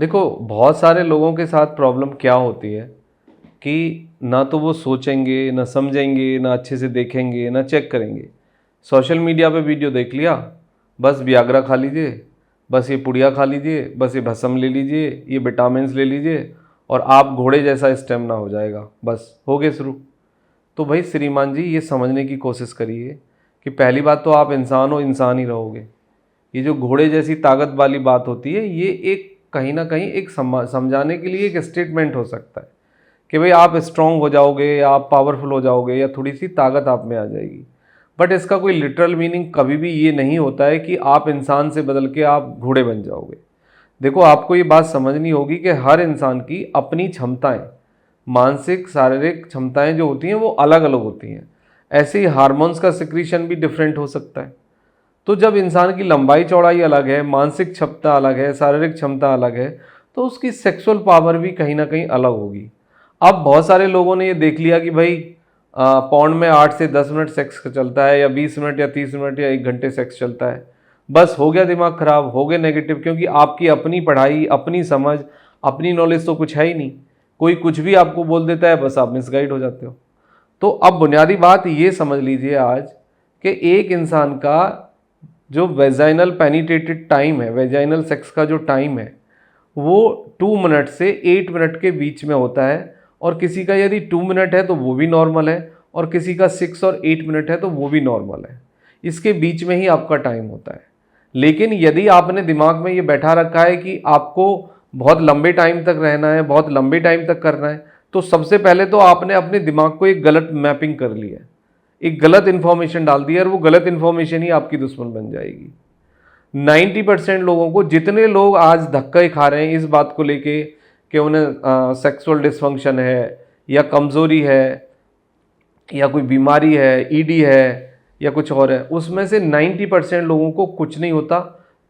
देखो, बहुत सारे लोगों के साथ प्रॉब्लम क्या होती है कि ना तो वो सोचेंगे, ना समझेंगे, ना अच्छे से देखेंगे, ना चेक करेंगे। सोशल मीडिया पे वीडियो देख लिया, बस वियाग्रा खा लीजिए, बस ये पुड़िया खा लीजिए, बस ये भस्म ले लीजिए, ये विटामिन्स ले लीजिए और आप घोड़े जैसा स्टेमिना हो जाएगा, बस हो गए शुरू। तो भाई श्रीमान जी, ये समझने की कोशिश करिए कि पहली बात तो आप इंसान हो, इंसान ही रहोगे। ये जो घोड़े जैसी ताकत वाली बात होती है, ये एक कहीं ना कहीं एक समझाने के लिए एक स्टेटमेंट हो सकता है कि भाई आप स्ट्रांग हो जाओगे या आप पावरफुल हो जाओगे या थोड़ी सी ताकत आप में आ जाएगी। बट इसका कोई लिटरल मीनिंग कभी भी ये नहीं होता है कि आप इंसान से बदल के आप घोड़े बन जाओगे। देखो, आपको ये बात समझनी होगी कि हर इंसान की अपनी क्षमताएं, मानसिक शारीरिक क्षमताएं जो होती हैं वो अलग अलग होती हैं। ऐसे ही हार्मोन्स का सिक्रीशन भी डिफरेंट हो सकता है। तो जब इंसान की लंबाई चौड़ाई अलग है, मानसिक क्षमता अलग है, शारीरिक क्षमता अलग है, तो उसकी सेक्सुअल पावर भी कहीं ना कहीं अलग होगी। अब बहुत सारे लोगों ने ये देख लिया कि भाई पौन में 8 से 10 मिनट सेक्स चलता है, या 20 मिनट या 30 मिनट या 1 घंटे सेक्स चलता है, बस हो गया दिमाग खराब, हो गए नेगेटिव। क्योंकि आपकी अपनी पढ़ाई, अपनी समझ, अपनी नॉलेज तो कुछ है ही नहीं। कोई कुछ भी आपको बोल देता है, बस आप मिसगाइड हो जाते हो। तो अब बुनियादी बात ये समझ लीजिए आज कि एक इंसान का जो वेजाइनल पेनिट्रेटेड टाइम है, वेजाइनल सेक्स का जो टाइम है, वो 2 मिनट से 8 मिनट के बीच में होता है। और किसी का यदि 2 मिनट है तो वो भी नॉर्मल है, और किसी का 6 और 8 मिनट है तो वो भी नॉर्मल है। इसके बीच में ही आपका टाइम होता है। लेकिन यदि आपने दिमाग में ये बैठा रखा है कि आपको बहुत लंबे टाइम तक रहना है, बहुत लंबे टाइम तक करना है, तो सबसे पहले तो आपने अपने दिमाग को एक गलत मैपिंग कर ली है, एक गलत इन्फॉर्मेशन डाल दी है, और वो गलत इन्फॉर्मेशन ही आपकी दुश्मन बन जाएगी। 90% लोगों को, जितने लोग आज धक्के खा रहे हैं इस बात को लेके कि उन्हें सेक्सुअल डिसफंक्शन है, या कमज़ोरी है, या कोई बीमारी है, ईडी है, या कुछ और है, उसमें से 90% लोगों को कुछ नहीं होता।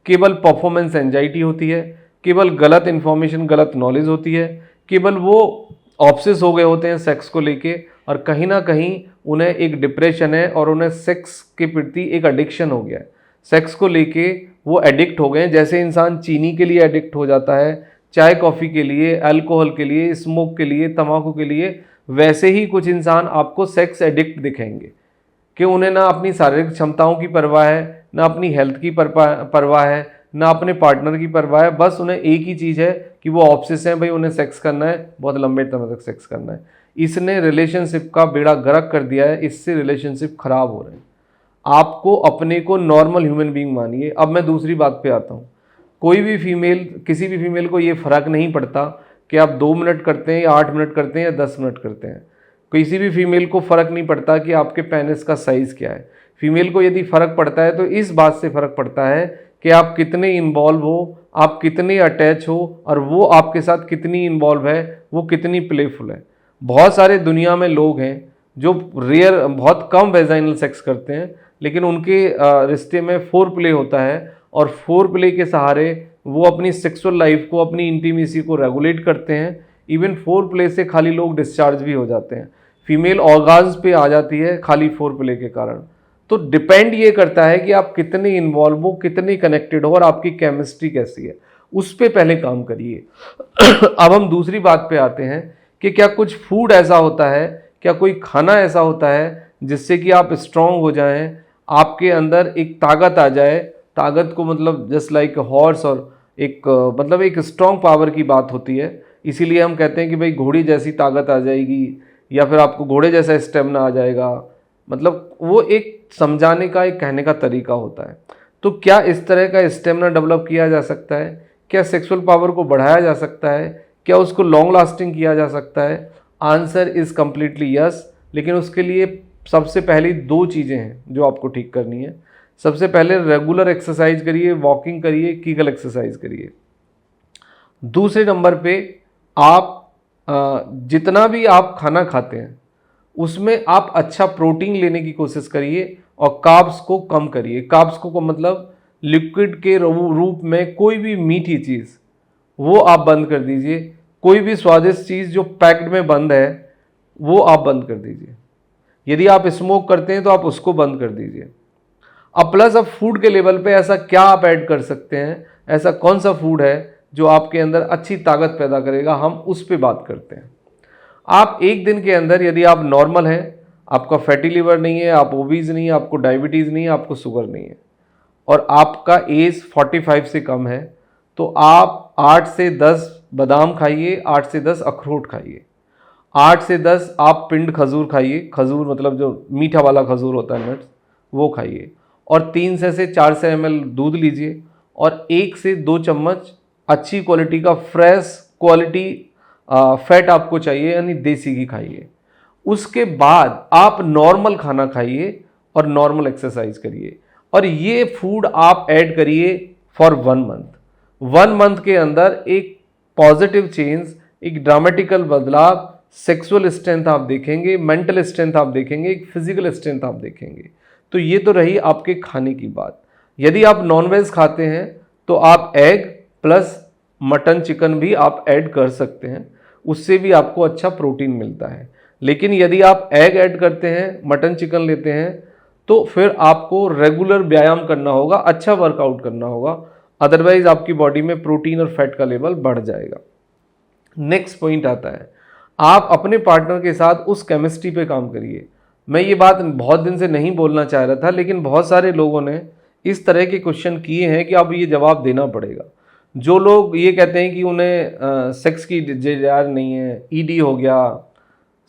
केवल परफॉर्मेंस एंजाइटी होती है, केवल गलत इन्फॉर्मेशन, गलत नॉलेज होती है, केवल वो ऑब्सेस हो गए होते हैं सेक्स को लेके, और कहीं ना कहीं उन्हें एक डिप्रेशन है और उन्हें सेक्स के प्रति एक एडिक्शन हो गया है। सेक्स को लेके वो एडिक्ट हो गए हैं। जैसे इंसान चीनी के लिए एडिक्ट हो जाता है, चाय कॉफ़ी के लिए, अल्कोहल के लिए, स्मोक के लिए, तंबाकू के लिए, वैसे ही कुछ इंसान आपको सेक्स एडिक्ट दिखेंगे कि उन्हें ना अपनी शारीरिक क्षमताओं की परवाह है, ना अपनी हेल्थ की परवाह है, ना अपने पार्टनर की परवाह है। बस उन्हें एक ही चीज़ है कि वो ऑब्सेस हैं, भाई उन्हें सेक्स करना है, बहुत लंबे समय तक सेक्स करना है। इसने रिलेशनशिप का बेड़ा गर्क कर दिया है, इससे रिलेशनशिप खराब हो रहे हैं। आपको अपने को नॉर्मल ह्यूमन बीइंग मानिए। अब मैं दूसरी बात पे आता हूँ। कोई भी फीमेल, किसी भी फीमेल को ये फ़र्क नहीं पड़ता कि आप 2 मिनट करते हैं या 8 मिनट करते हैं या 10 मिनट करते हैं। किसी भी फीमेल को फ़र्क नहीं पड़ता कि आपके पेनिस का साइज़ क्या है। फीमेल को यदि फ़र्क पड़ता है तो इस बात से फ़र्क पड़ता है कि आप कितने इन्वॉल्व हो, आप कितने अटैच हो, और वो आपके साथ कितनी इन्वॉल्व है, वो कितनी प्लेफुल है। बहुत सारे दुनिया में लोग हैं जो बहुत कम वेजाइनल सेक्स करते हैं, लेकिन उनके रिश्ते में 4 प्ले होता है, और 4 प्ले के सहारे वो अपनी सेक्सुअल लाइफ को, अपनी इंटीमेसी को रेगुलेट करते हैं। इवन 4 प्ले से खाली लोग डिस्चार्ज भी हो जाते हैं। फीमेल ऑर्गान्स पे आ जाती है खाली 4 प्ले के कारण। तो डिपेंड ये करता है कि आप कितने इन्वॉल्व हो, कितने कनेक्टेड हो, और आपकी केमिस्ट्री कैसी है, उस पर पहले काम करिए। अब हम दूसरी बात पे आते हैं कि क्या कुछ फूड ऐसा होता है, क्या कोई खाना ऐसा होता है जिससे कि आप स्ट्रांग हो जाएं, आपके अंदर एक ताकत आ जाए। ताकत को मतलब जस्ट लाइक हॉर्स, और एक मतलब एक स्ट्रांग पावर की बात होती है। इसीलिए हम कहते हैं कि भाई घोड़ी जैसी ताकत आ जाएगी, या फिर आपको घोड़े जैसा स्टेमिना आ जाएगा। मतलब वो एक समझाने का, एक कहने का तरीका होता है। तो क्या इस तरह का स्टेमिना डेवलप किया जा सकता है? क्या सेक्सुअल पावर को बढ़ाया जा सकता है? क्या उसको लॉन्ग लास्टिंग किया जा सकता है? Answer is completely yes. लेकिन उसके लिए सबसे पहली 2 चीज़ें हैं जो आपको ठीक करनी है। सबसे पहले रेगुलर एक्सरसाइज करिए, वॉकिंग करिए, कीगल एक्सरसाइज करिए। दूसरे नंबर पे आप जितना भी आप खाना खाते हैं उसमें आप अच्छा प्रोटीन लेने की कोशिश करिए, और कार्ब्स को कम करिए। कार्ब्स को मतलब लिक्विड के रूप में कोई भी मीठी चीज़ वो आप बंद कर दीजिए। कोई भी स्वादिष्ट चीज़ जो पैक्ड में बंद है वो आप बंद कर दीजिए। यदि आप स्मोक करते हैं तो आप उसको बंद कर दीजिए। अब प्लस अब फूड के लेवल पे ऐसा क्या आप ऐड कर सकते हैं, ऐसा कौन सा फूड है जो आपके अंदर अच्छी ताकत पैदा करेगा, हम उस पर बात करते हैं। आप एक दिन के अंदर यदि आप नॉर्मल हैं, आपका फैटी लिवर नहीं है, आप ओबीज नहीं है, आपको डायबिटीज़ नहीं है, आपको शुगर नहीं है और आपका एज 45 से कम है, तो आप 8 से 10 बादाम खाइए, 8 से 10 अखरोट खाइए, 8 से 10 आप पिंड खजूर खाइए, खजूर मतलब जो मीठा वाला खजूर होता है नट्स, वो खाइए, और 3 से 4 ml दूध लीजिए और 1 से 2 चम्मच अच्छी क्वालिटी का फ्रेश क्वालिटी फैट आपको चाहिए, यानी देसी घी खाइए। उसके बाद आप नॉर्मल खाना खाइए और नॉर्मल एक्सरसाइज करिए, और ये फूड आप ऐड करिए फॉर 1 मंथ। 1 मंथ के अंदर एक पॉजिटिव चेंज, एक ड्रामेटिकल बदलाव, सेक्सुअल स्ट्रेंथ आप देखेंगे, मेंटल स्ट्रेंथ आप देखेंगे, एक फिजिकल स्ट्रेंथ आप देखेंगे। तो ये तो रही आपके खाने की बात। यदि आप नॉनवेज खाते हैं तो आप एग प्लस मटन चिकन भी आप ऐड कर सकते हैं, उससे भी आपको अच्छा प्रोटीन मिलता है। लेकिन यदि आप एग ऐड करते हैं, मटन चिकन लेते हैं, तो फिर आपको रेगुलर व्यायाम करना होगा, अच्छा वर्कआउट करना होगा, अदरवाइज आपकी बॉडी में प्रोटीन और फैट का लेवल बढ़ जाएगा। नेक्स्ट पॉइंट आता है, आप अपने पार्टनर के साथ उस केमिस्ट्री पे काम करिए। मैं ये बात बहुत दिन से नहीं बोलना चाह रहा था, लेकिन बहुत सारे लोगों ने इस तरह के क्वेश्चन किए हैं कि अब ये जवाब देना पड़ेगा। जो लोग ये कहते हैं कि उन्हें सेक्स की डिजायर नहीं है, ईडी हो गया,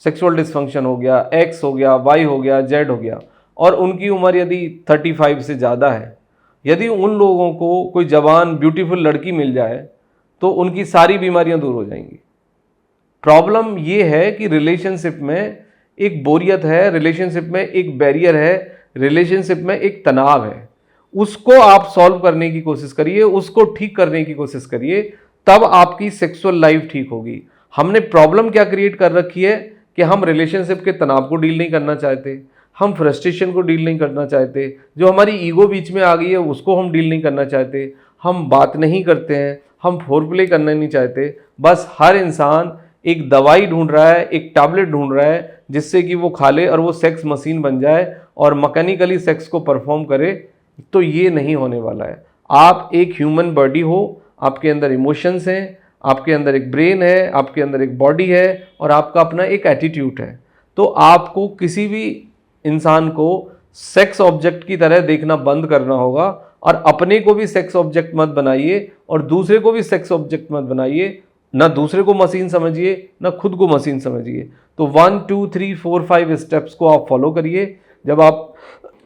सेक्सुअल डिसफंक्शन हो गया, एक्स हो गया, वाई हो गया, जेड हो गया, और उनकी उम्र यदि 35 से ज़्यादा है, यदि उन लोगों को कोई जवान ब्यूटीफुल लड़की मिल जाए तो उनकी सारी बीमारियां दूर हो जाएंगी। प्रॉब्लम ये है कि रिलेशनशिप में एक बोरियत है, रिलेशनशिप में एक बैरियर है, रिलेशनशिप में एक तनाव है। उसको आप सॉल्व करने की कोशिश करिए, उसको ठीक करने की कोशिश करिए, तब आपकी सेक्सुअल लाइफ ठीक होगी। हमने प्रॉब्लम क्या क्रिएट कर रखी है कि हम रिलेशनशिप के तनाव को डील नहीं करना चाहते, हम फ्रस्ट्रेशन को डील नहीं करना चाहते, जो हमारी ईगो बीच में आ गई है उसको हम डील नहीं करना चाहते, हम बात नहीं करते हैं, हम फोरप्ले करना नहीं चाहते। बस हर इंसान एक दवाई ढूंढ रहा है, एक टैबलेट ढूंढ रहा है जिससे कि वो खा ले और वो सेक्स मशीन बन जाए और मैकेनिकली सेक्स को परफॉर्म करे। तो ये नहीं होने वाला है। आप एक ह्यूमन बॉडी हो, आपके अंदर इमोशंस हैं, आपके अंदर एक ब्रेन है, आपके अंदर एक बॉडी है और आपका अपना एक एटीट्यूड है। तो आपको किसी भी इंसान को सेक्स ऑब्जेक्ट की तरह देखना बंद करना होगा, और अपने को भी सेक्स ऑब्जेक्ट मत बनाइए और दूसरे को भी सेक्स ऑब्जेक्ट मत बनाइए। ना दूसरे को मशीन समझिए, ना खुद को मशीन समझिए। तो 1 2 3 4 5 स्टेप्स को आप फॉलो करिए। जब आप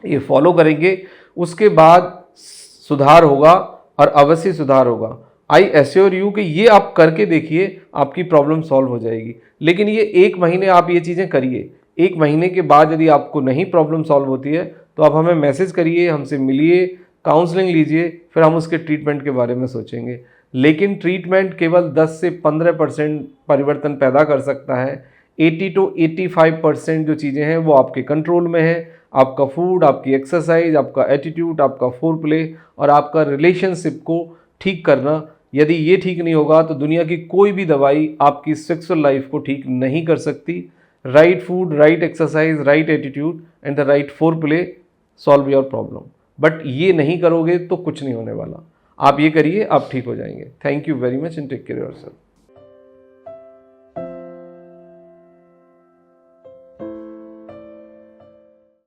ये फॉलो करेंगे उसके बाद सुधार होगा, और अवश्य सुधार होगा। आई एश्योर यू कि ये आप करके देखिए, आपकी प्रॉब्लम सॉल्व हो जाएगी। लेकिन ये 1 महीने आप ये चीज़ें करिए। 1 महीने के बाद यदि आपको नहीं प्रॉब्लम सॉल्व होती है तो आप हमें मैसेज करिए, हमसे मिलिए, काउंसलिंग लीजिए, फिर हम उसके ट्रीटमेंट के बारे में सोचेंगे। लेकिन ट्रीटमेंट केवल 10 से 15% परिवर्तन पैदा कर सकता है। 80 to 85% जो चीज़ें हैं वो आपके कंट्रोल में है। आपका फूड, आपकी एक्सरसाइज, आपका एटीट्यूड, आपका फोरप्ले और आपका रिलेशनशिप को ठीक करना। यदि ये ठीक नहीं होगा तो दुनिया की कोई भी दवाई आपकी सेक्सुअल लाइफ को ठीक नहीं कर सकती। Right food, right exercise, right attitude and the right foreplay solve your problem. But ये नहीं करोगे तो कुछ नहीं होने वाला। आप ये करिए, आप ठीक हो जाएंगे। Thank you very much and take care yourself.